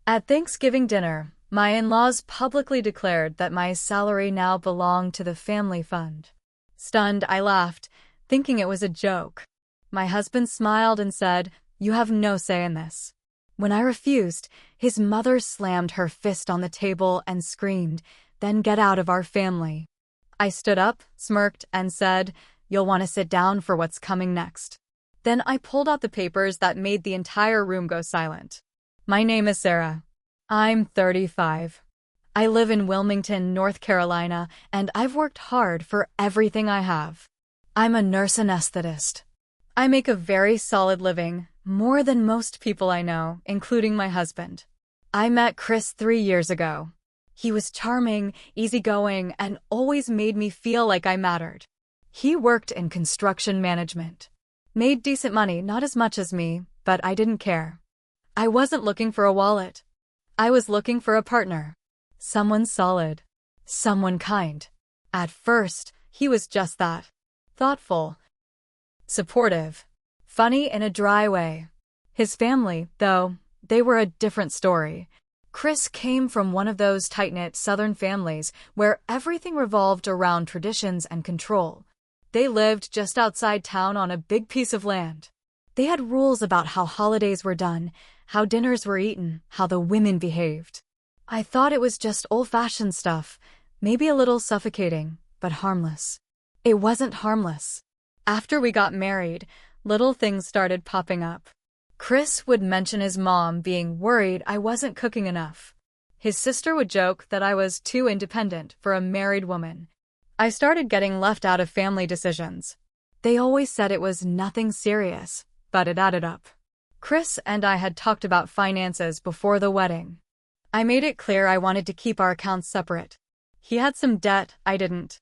At Thanksgiving dinner, my in-laws publicly declared that my salary now belonged to the family fund. Stunned, I laughed, thinking it was a joke. My husband smiled and said, "You have no say in this." When I refused, his mother slammed her fist on the table and screamed, "Then get out of our family." I stood up, smirked, and said, "You'll want to sit down for what's coming next." Then I pulled out the papers that made the entire room go silent. My name is Sarah. I'm 35. I live in Wilmington, North Carolina, and I've worked hard for everything I have. I'm a nurse anesthetist. I make a very solid living, more than most people I know, including my husband. I met Chris 3 years ago. He was charming, easygoing, and always made me feel like I mattered. He worked in construction management. Made decent money, not as much as me, but I didn't care. I wasn't looking for a wallet. I was looking for a partner. Someone solid. Someone kind. At first, he was just that. Thoughtful. Supportive. Funny in a dry way. His family, though, they were a different story. Chris came from one of those tight-knit Southern families where everything revolved around traditions and control. They lived just outside town on a big piece of land. They had rules about how holidays were done, how dinners were eaten, how the women behaved. I thought it was just old-fashioned stuff, maybe a little suffocating, but harmless. It wasn't harmless. After we got married, little things started popping up. Chris would mention his mom being worried I wasn't cooking enough. His sister would joke that I was too independent for a married woman. I started getting left out of family decisions. They always said it was nothing serious, but it added up. Chris and I had talked about finances before the wedding. I made it clear I wanted to keep our accounts separate. He had some debt, I didn't.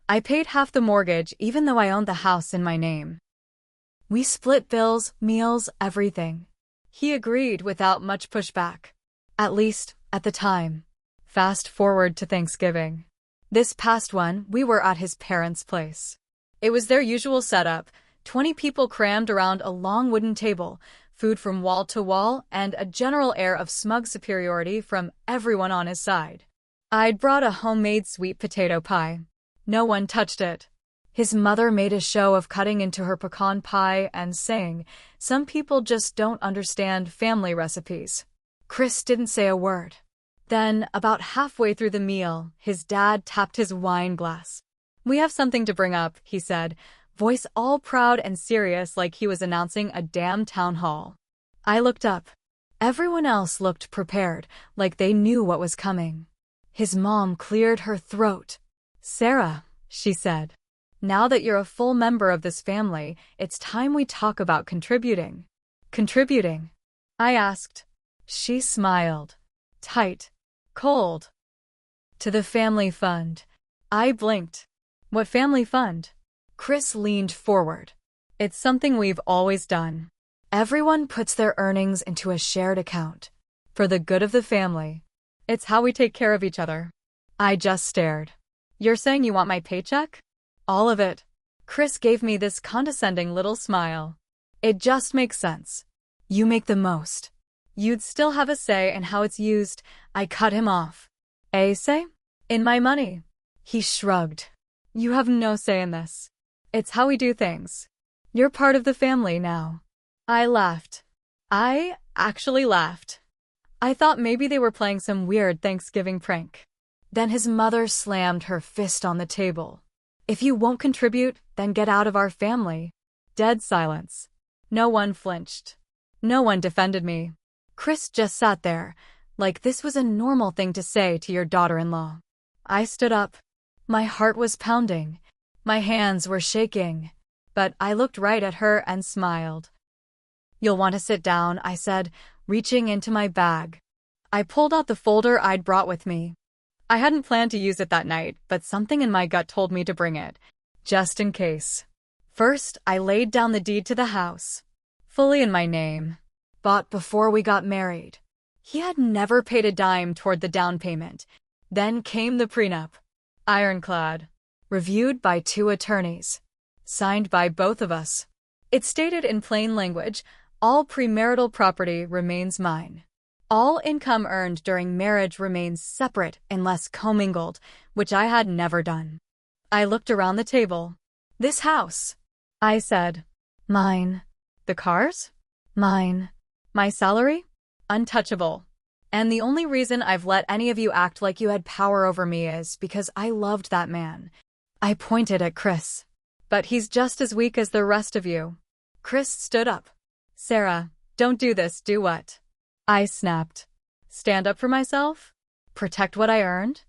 I paid half the mortgage even though I owned the house in my name. We split bills, meals, everything. He agreed without much pushback. At least, at the time. Fast forward to Thanksgiving. This past one, we were at his parents' place. It was their usual setup, 20 people crammed around a long wooden table, food from wall to wall, and a general air of smug superiority from everyone on his side. I'd brought a homemade sweet potato pie. No one touched it. His mother made a show of cutting into her pecan pie and saying, "Some people just don't understand family recipes." Chris didn't say a word. Then, about halfway through the meal, his dad tapped his wine glass. "We have something to bring up," he said, voice all proud and serious like he was announcing a damn town hall. I looked up. Everyone else looked prepared, like they knew what was coming. His mom cleared her throat. "Sarah," she said, "now that you're a full member of this family, it's time we talk about contributing." "Contributing?" I asked. She smiled. Tight. Cold. "To the family fund." I blinked. "What family fund?" Chris leaned forward. "It's something we've always done. Everyone puts their earnings into a shared account. For the good of the family. It's how we take care of each other." I just stared. "You're saying you want my paycheck?" "All of it." Chris gave me this condescending little smile. "It just makes sense. You make the most. You'd still have a say in how it's used." I cut him off. "A say? In my money?" He shrugged. "You have no say in this. It's how we do things. You're part of the family now." I laughed. I actually laughed. I thought maybe they were playing some weird Thanksgiving prank. Then his mother slammed her fist on the table. "If you won't contribute, then get out of our family." Dead silence. No one flinched. No one defended me. Chris just sat there, like this was a normal thing to say to your daughter-in-law. I stood up. My heart was pounding. My hands were shaking. But I looked right at her and smiled. "You'll want to sit down," I said, reaching into my bag. I pulled out the folder I'd brought with me. I hadn't planned to use it that night, but something in my gut told me to bring it, just in case. First, I laid down the deed to the house. Fully in my name. Bought before we got married. He had never paid a dime toward the down payment. Then came the prenup. Ironclad. Reviewed by 2 attorneys. Signed by both of us. It stated in plain language, all premarital property remains mine. All income earned during marriage remains separate unless commingled, which I had never done. I looked around the table. This house, I said. Mine. The cars? Mine. My salary? Untouchable. And the only reason I've let any of you act like you had power over me is because I loved that man. I pointed at Chris. But he's just as weak as the rest of you. Chris stood up. Sarah, don't do this, do what? I snapped. Stand up for myself? Protect what I earned?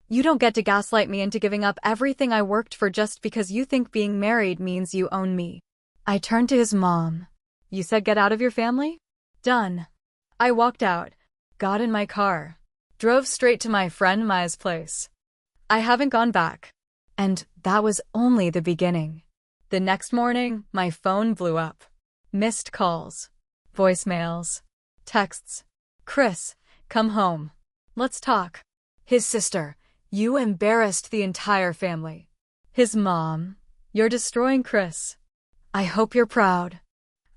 You don't get to gaslight me into giving up everything I worked for just because you think being married means you own me. I turned to his mom. You said get out of your family? Done. I walked out, got in my car, drove straight to my friend Maya's place. I haven't gone back. And that was only the beginning. The next morning, my phone blew up. Missed calls, voicemails, texts. Chris, come home. Let's talk. His sister, you embarrassed the entire family. His mom, you're destroying Chris. I hope you're proud.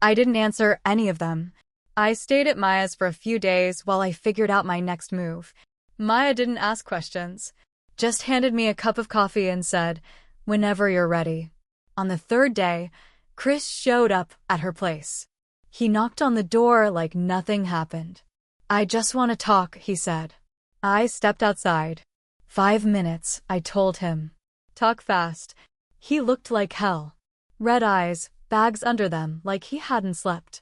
I didn't answer any of them. I stayed at Maya's for a few days while I figured out my next move. Maya didn't ask questions, just handed me a cup of coffee and said, whenever you're ready. On the third day, Chris showed up at her place. He knocked on the door like nothing happened. I just want to talk, he said. I stepped outside. 5 minutes, I told him. Talk fast. He looked like hell. Red eyes, bags under them, like he hadn't slept.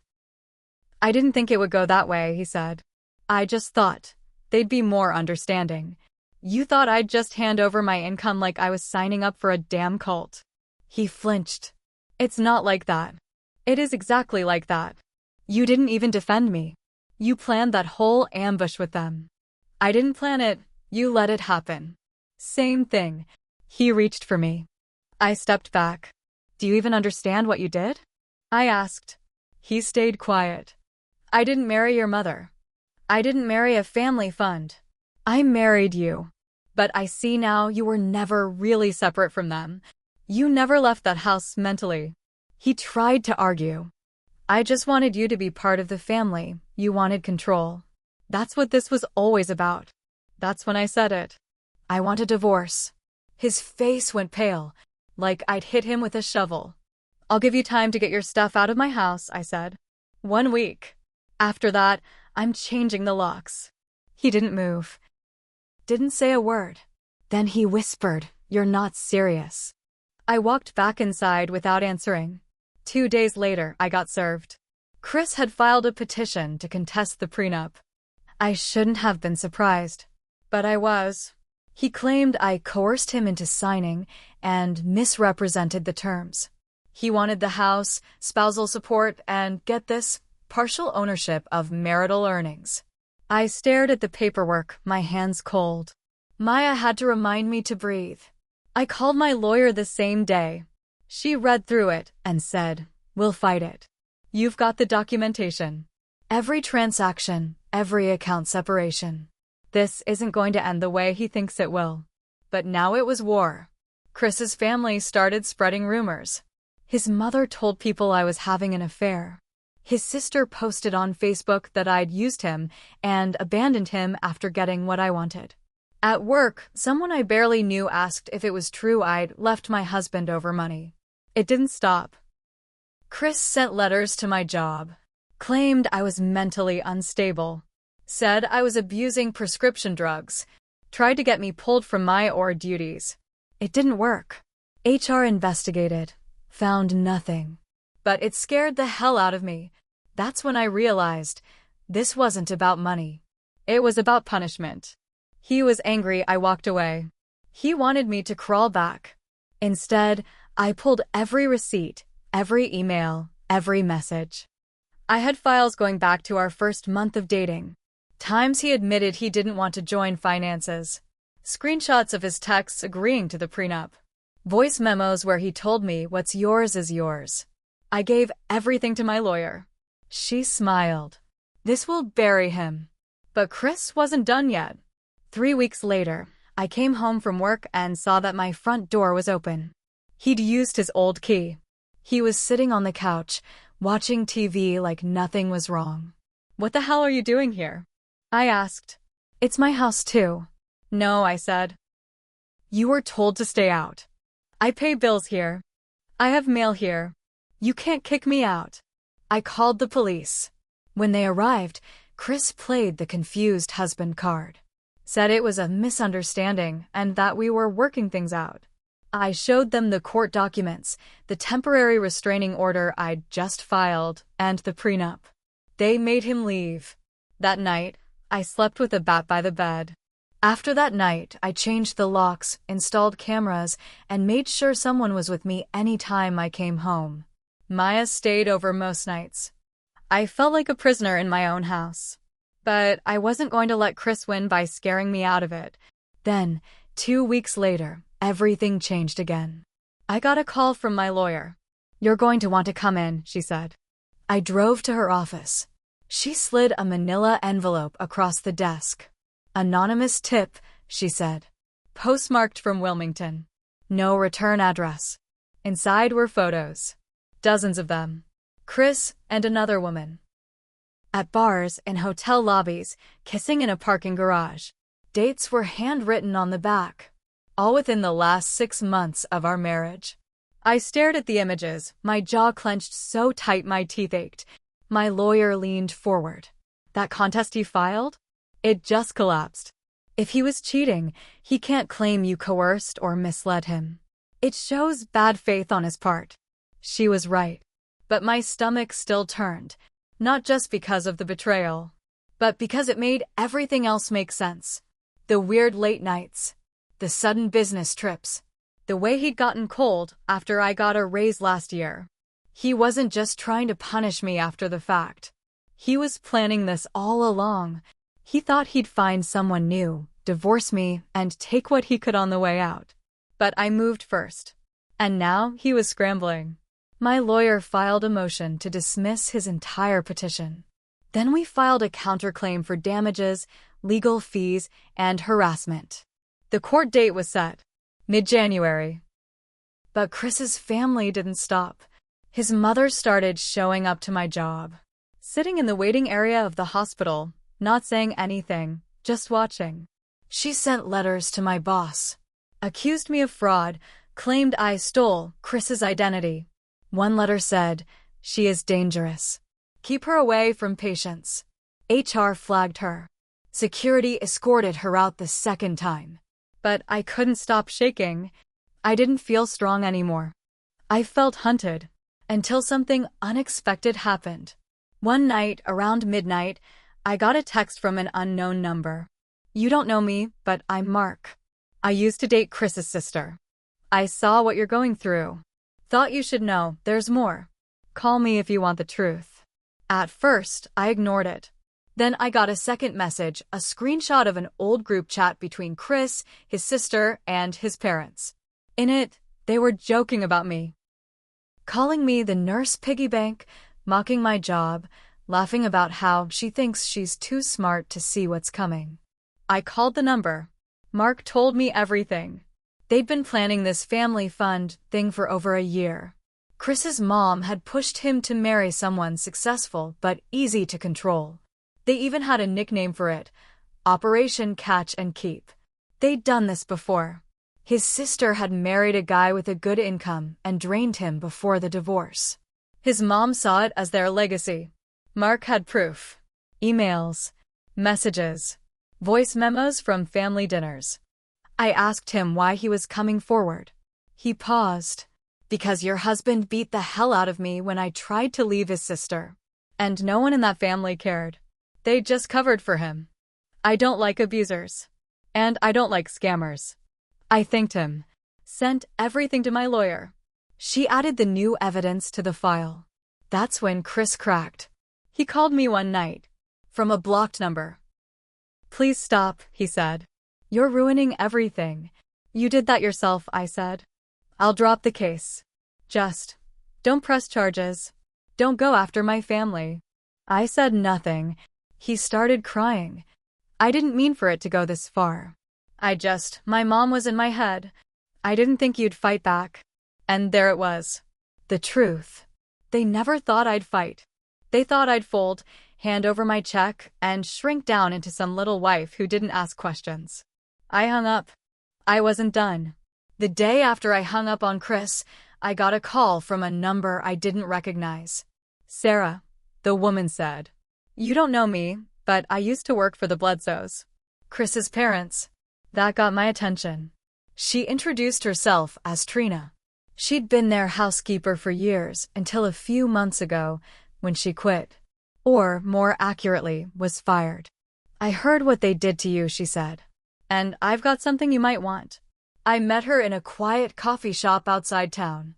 I didn't think it would go that way, he said. I just thought they'd be more understanding. You thought I'd just hand over my income like I was signing up for a damn cult. He flinched. It's not like that. It is exactly like that. You didn't even defend me. You planned that whole ambush with them. I didn't plan it, you let it happen. Same thing. He reached for me. I stepped back. Do you even understand what you did? I asked. He stayed quiet. I didn't marry your mother. I didn't marry a family fund. I married you. But I see now you were never really separate from them. You never left that house mentally. He tried to argue. I just wanted you to be part of the family. You wanted control. That's what this was always about. That's when I said it. I want a divorce. His face went pale, like I'd hit him with a shovel. I'll give you time to get your stuff out of my house, I said. 1 week. After that, I'm changing the locks. He didn't move. Didn't say a word. Then he whispered, "You're not serious." I walked back inside without answering. 2 days later, I got served. Chris had filed a petition to contest the prenup. I shouldn't have been surprised, but I was. He claimed I coerced him into signing and misrepresented the terms. He wanted the house, spousal support, and, get this, partial ownership of marital earnings. I stared at the paperwork, my hands cold. Maya had to remind me to breathe. I called my lawyer the same day. She read through it and said, "We'll fight it. You've got the documentation. Every transaction, every account separation. This isn't going to end the way he thinks it will." But now it was war. Chris's family started spreading rumors. His mother told people I was having an affair. His sister posted on Facebook that I'd used him and abandoned him after getting what I wanted. At work, someone I barely knew asked if it was true I'd left my husband over money. It didn't stop. Chris sent letters to my job, claimed I was mentally unstable, said I was abusing prescription drugs, tried to get me pulled from my duties. It didn't work. HR investigated, found nothing. But it scared the hell out of me. That's when I realized this wasn't about money. It was about punishment. He was angry I walked away. He wanted me to crawl back. Instead, I pulled every receipt, every email, every message. I had files going back to our first month of dating. Times he admitted he didn't want to join finances. Screenshots of his texts agreeing to the prenup. Voice memos where he told me what's yours is yours. I gave everything to my lawyer. She smiled. This will bury him. But Chris wasn't done yet. 3 weeks later, I came home from work and saw that my front door was open. He'd used his old key. He was sitting on the couch, watching TV like nothing was wrong. What the hell are you doing here? I asked. It's my house too. No, I said. You were told to stay out. I pay bills here. I have mail here. You can't kick me out. I called the police. When they arrived, Chris played the confused husband card. Said it was a misunderstanding and that we were working things out. I showed them the court documents, the temporary restraining order I'd just filed, and the prenup. They made him leave. That night, I slept with a bat by the bed. After that night, I changed the locks, installed cameras, and made sure someone was with me any time I came home. Maya stayed over most nights. I felt like a prisoner in my own house. But I wasn't going to let Chris win by scaring me out of it. Then, 2 weeks later, everything changed again. I got a call from my lawyer. You're going to want to come in, she said. I drove to her office. She slid a manila envelope across the desk. Anonymous tip, she said. Postmarked from Wilmington. No return address. Inside were photos. Dozens of them. Chris and another woman. At bars and hotel lobbies, kissing in a parking garage. Dates were handwritten on the back. All within the last 6 months of our marriage. I stared at the images, my jaw clenched so tight my teeth ached. My lawyer leaned forward. That contest he filed? It just collapsed. If he was cheating, he can't claim you coerced or misled him. It shows bad faith on his part. She was right. But my stomach still turned. Not just because of the betrayal, but because it made everything else make sense. The weird late nights, the sudden business trips, the way he'd gotten cold after I got a raise last year. He wasn't just trying to punish me after the fact. He was planning this all along. He thought he'd find someone new, divorce me, and take what he could on the way out. But I moved first. And now he was scrambling. My lawyer filed a motion to dismiss his entire petition. Then we filed a counterclaim for damages, legal fees, and harassment. The court date was set, mid-January. But Chris's family didn't stop. His mother started showing up to my job. Sitting in the waiting area of the hospital, not saying anything, just watching. She sent letters to my boss. Accused me of fraud, claimed I stole Chris's identity. One letter said, she is dangerous. Keep her away from patients. HR flagged her. Security escorted her out the second time. But I couldn't stop shaking. I didn't feel strong anymore. I felt hunted. Until something unexpected happened. One night, around midnight, I got a text from an unknown number. You don't know me, but I'm Mark. I used to date Chris's sister. I saw what you're going through. Thought you should know, there's more. Call me if you want the truth. At first, I ignored it. Then I got a second message, a screenshot of an old group chat between Chris, his sister, and his parents. In it, they were joking about me. Calling me the nurse piggy bank, mocking my job, laughing about how she thinks she's too smart to see what's coming. I called the number. Mark told me everything. They'd been planning this family fund thing for over a year. Chris's mom had pushed him to marry someone successful but easy to control. They even had a nickname for it, Operation Catch and Keep. They'd done this before. His sister had married a guy with a good income and drained him before the divorce. His mom saw it as their legacy. Mark had proof. Emails, messages, voice memos from family dinners. I asked him why he was coming forward. He paused. Because your husband beat the hell out of me when I tried to leave his sister. And no one in that family cared. They just covered for him. I don't like abusers. And I don't like scammers. I thanked him. Sent everything to my lawyer. She added the new evidence to the file. That's when Chris cracked. He called me one night. From a blocked number. Please stop, he said. You're ruining everything. You did that yourself, I said. I'll drop the case. Just don't press charges. Don't go after my family. I said nothing. He started crying. I didn't mean for it to go this far. My mom was in my head. I didn't think you'd fight back. And there it was. The truth. They never thought I'd fight. They thought I'd fold, hand over my check, and shrink down into some little wife who didn't ask questions. I hung up. I wasn't done. The day after I hung up on Chris, I got a call from a number I didn't recognize. "Sarah," the woman said. "You don't know me, but I used to work for the Bledsoes. Chris's parents." That got my attention. She introduced herself as Trina. She'd been their housekeeper for years until a few months ago when she quit. Or, more accurately, was fired. "I heard what they did to you," she said. "And I've got something you might want." I met her in a quiet coffee shop outside town.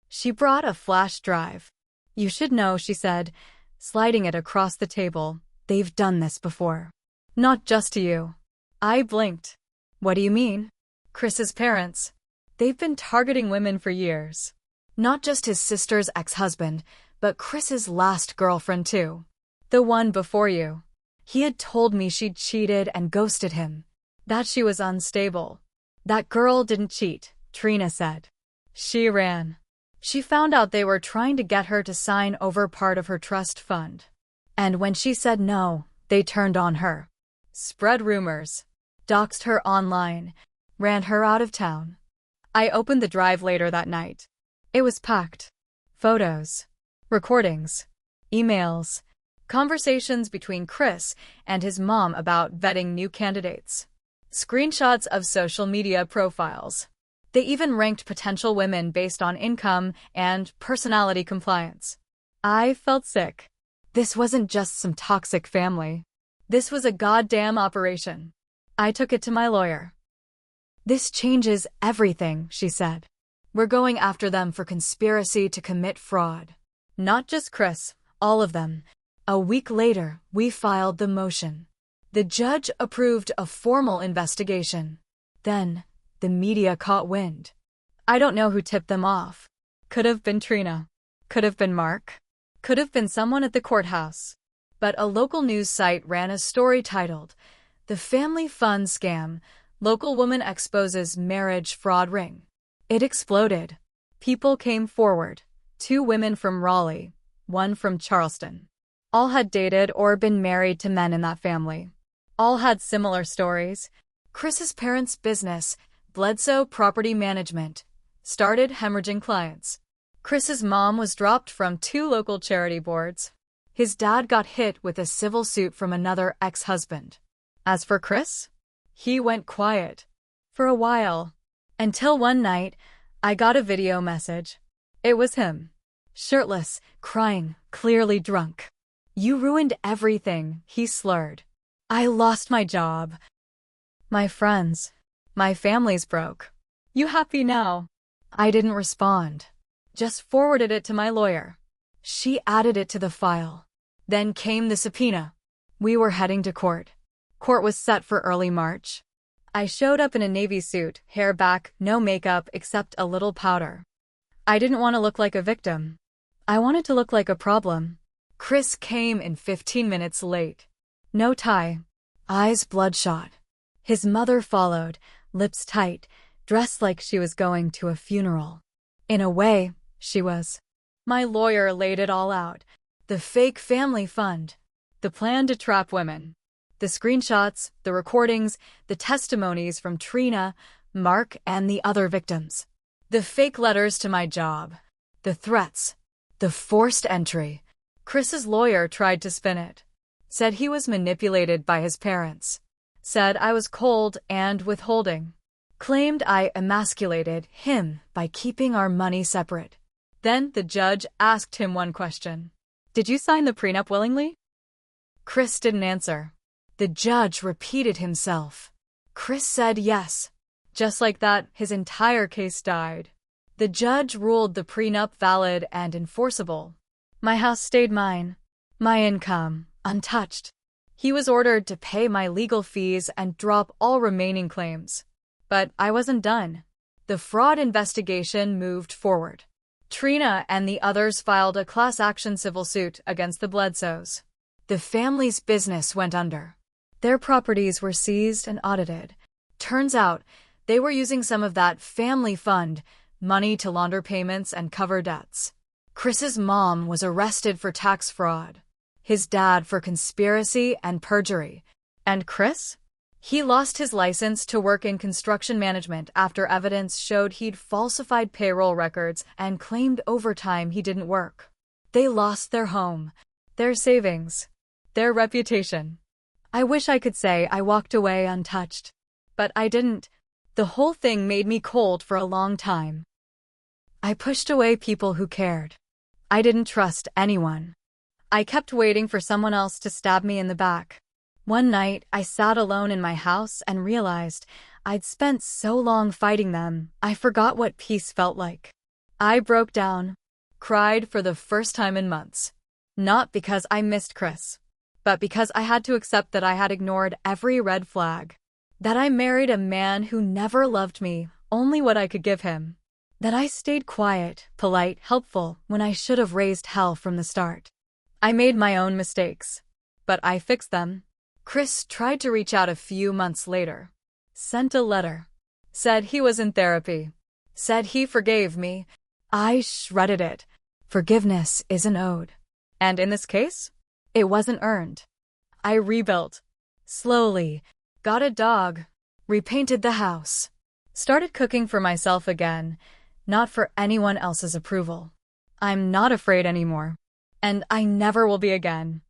She brought a flash drive. "You should know," she said, sliding it across the table. "They've done this before. Not just to you." I blinked. "What do you mean?" "Chris's parents. They've been targeting women for years. Not just his sister's ex-husband, but Chris's last girlfriend too. The one before you. He had told me she'd cheated and ghosted him. That she was unstable. That girl didn't cheat," Trina said. She ran. She found out they were trying to get her to sign over part of her trust fund. And when she said no, they turned on her. Spread rumors. Doxed her online. Ran her out of town. I opened the drive later that night. It was packed. Photos. Recordings. Emails. Conversations between Chris and his mom about vetting new candidates. Screenshots of social media profiles. They even ranked potential women based on income and personality compliance. I felt sick. This wasn't just some toxic family. This was a goddamn operation. I took it to my lawyer. "This changes everything," she said. "We're going after them for conspiracy to commit fraud. Not just Chris, all of them." A week later, we filed the motion. The judge approved a formal investigation. Then, the media caught wind. I don't know who tipped them off. Could have been Trina. Could have been Mark. Could have been someone at the courthouse. But a local news site ran a story titled, "The Family Fund Scam. Local Woman Exposes Marriage Fraud Ring." It exploded. People came forward. 2 women from Raleigh, 1 from Charleston. All had dated or been married to men in that family. All had similar stories. Chris's parents' business, Bledsoe Property Management, started hemorrhaging clients. Chris's mom was dropped from 2 local charity boards. His dad got hit with a civil suit from another ex-husband. As for Chris, he went quiet. For a while. Until one night, I got a video message. It was him. Shirtless, crying, clearly drunk. "You ruined everything," he slurred. "I lost my job. My friends. My family's broke. You happy now?" I didn't respond. Just forwarded it to my lawyer. She added it to the file. Then came the subpoena. We were heading to court. Court was set for early March. I showed up in a navy suit, hair back, no makeup except a little powder. I didn't want to look like a victim. I wanted to look like a problem. Chris came in 15 minutes late. No tie. Eyes bloodshot. His mother followed, lips tight, dressed like she was going to a funeral. In a way, she was. My lawyer laid it all out. The fake family fund. The plan to trap women. The screenshots, the recordings, the testimonies from Trina, Mark, and the other victims. The fake letters to my job. The threats. The forced entry. Chris's lawyer tried to spin it. Said he was manipulated by his parents. Said I was cold and withholding. Claimed I emasculated him by keeping our money separate. Then the judge asked him one question. "Did you sign the prenup willingly?" Chris didn't answer. The judge repeated himself. Chris said yes. Just like that, his entire case died. The judge ruled the prenup valid and enforceable. My house stayed mine. My income, untouched. He was ordered to pay my legal fees and drop all remaining claims. But I wasn't done. The fraud investigation moved forward. Trina and the others filed a class action civil suit against the Bledsoes. The family's business went under. Their properties were seized and audited. Turns out, they were using some of that family fund money to launder payments and cover debts. Chris's mom was arrested for tax fraud. his dad for conspiracy and perjury. And Chris? He lost his license to work in construction management after evidence showed he'd falsified payroll records and claimed overtime he didn't work. They lost their home, their savings, their reputation. I wish I could say I walked away untouched. But I didn't. The whole thing made me cold for a long time. I pushed away people who cared. I didn't trust anyone. I kept waiting for someone else to stab me in the back. One night, I sat alone in my house and realized I'd spent so long fighting them, I forgot what peace felt like. I broke down, cried for the first time in months. Not because I missed Chris, but because I had to accept that I had ignored every red flag. That I married a man who never loved me, only what I could give him. That I stayed quiet, polite, helpful when I should have raised hell from the start. I made my own mistakes, but I fixed them. Chris tried to reach out a few months later. Sent a letter. Said he was in therapy. Said he forgave me. I shredded it. Forgiveness isn't owed. And in this case, it wasn't earned. I rebuilt. Slowly. Got a dog. Repainted the house. Started cooking for myself again, not for anyone else's approval. I'm not afraid anymore. And I never will be again.